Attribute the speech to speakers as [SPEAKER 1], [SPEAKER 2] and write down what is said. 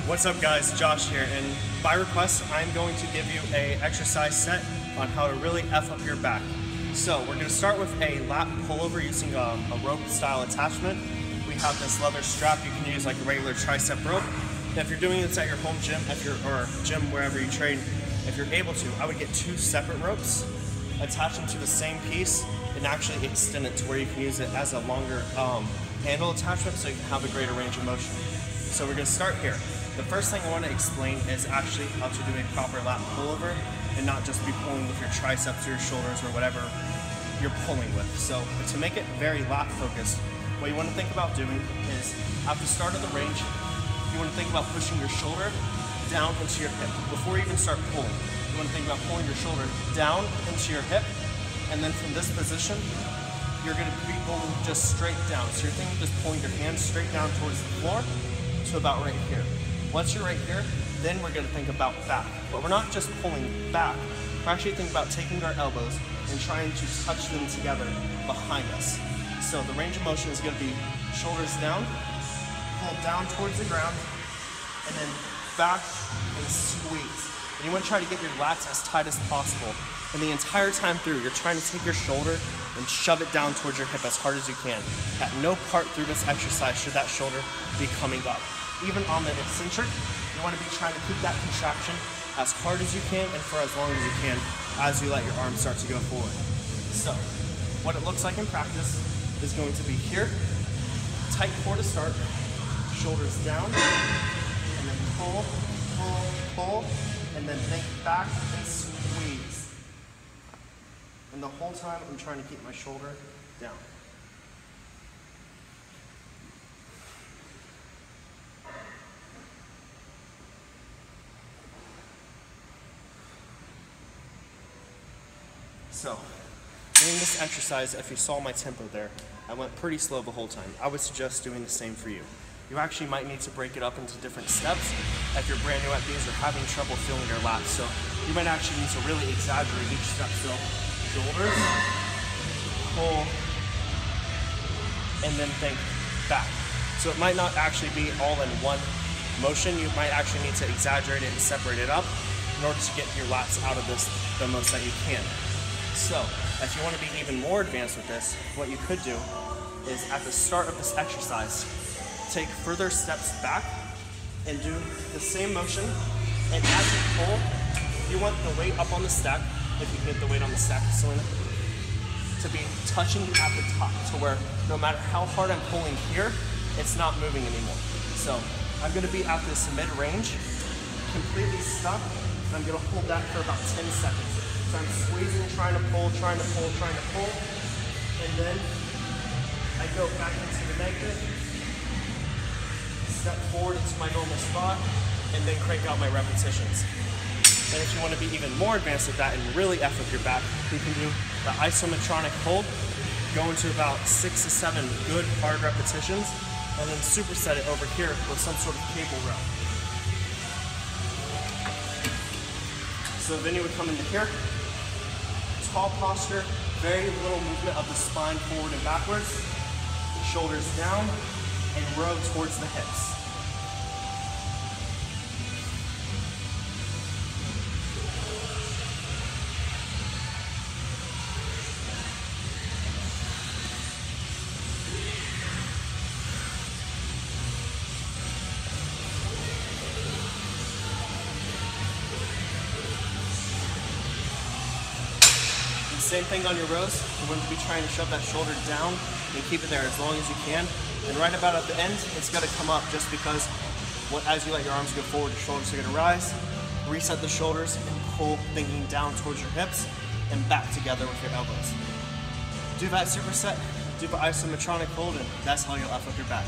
[SPEAKER 1] What's up guys, Josh here, and by request I'm going to give you an exercise set on how to really F up your back. So we're going to start with a lat pullover using a rope style attachment. We have this leather strap you can use like a regular tricep rope. And if you're doing this at your home gym, or gym wherever you train, if you're able to, I would get two separate ropes, attach them to the same piece, and actually extend it to where you can use it as a longer handle attachment so you can have a greater range of motion. So we're going to start here. The first thing I want to explain is actually how to do a proper lat pullover and not just be pulling with your triceps or your shoulders or whatever you're pulling with. So to make it very lat focused, what you want to think about doing is at the start of the range, you want to think about pushing your shoulder down into your hip. Before you even start pulling, you want to think about pulling your shoulder down into your hip, and then from this position, you're going to be pulling just straight down. So you're thinking just pulling your hands straight down towards the floor to about right here. Once you're right here, then we're going to think about back. But we're not just pulling back. We're actually thinking about taking our elbows and trying to touch them together behind us. So the range of motion is going to be shoulders down, pull down towards the ground, and then back and squeeze. And you want to try to get your lats as tight as possible. And the entire time through, you're trying to take your shoulder and shove it down towards your hip as hard as you can. At no part through this exercise should that shoulder be coming up. Even on the eccentric, you want to be trying to keep that contraction as hard as you can and for as long as you can as you let your arms start to go forward. So, what it looks like in practice is going to be here, tight core to start, shoulders down, and then pull, pull, pull, and then think back and squeeze. And the whole time I'm trying to keep my shoulder down. So, doing this exercise, if you saw my tempo there, I went pretty slow the whole time. I would suggest doing the same for you. You actually might need to break it up into different steps if you're brand new at these or having trouble feeling your lats. So you might actually need to really exaggerate each step. So shoulders, pull, and then think back. So it might not actually be all in one motion. You might actually need to exaggerate it and separate it up in order to get your lats out of this the most that you can. So, if you want to be even more advanced with this, what you could do is at the start of this exercise, take further steps back and do the same motion. And as you pull, you want the weight up on the stack, if you can get the weight on the stack, Selena, to be touching at the top to where no matter how hard I'm pulling here, it's not moving anymore. So, I'm going to be at this mid-range, completely stuck, and I'm going to hold that for about 10 seconds. So I'm squeezing, trying to pull, trying to pull, trying to pull, and then I go back into the negative, step forward into my normal spot, and then crank out my repetitions. And if you want to be even more advanced with that and really F up your back, you can do the isometronic hold, go into about 6 to 7 good hard repetitions, and then superset it over here with some sort of cable row. So then you would come into here, tall posture, very little movement of the spine forward and backwards, shoulders down, and row towards the hips. Same thing on your rows. You want to be trying to shove that shoulder down and keep it there as long as you can. And right about at the end, it's going to come up just because as you let your arms go forward, your shoulders are going to rise. Reset the shoulders and pull, thinking down towards your hips and back together with your elbows. Do that superset, do the isometronic hold, and that's how you'll F up your back.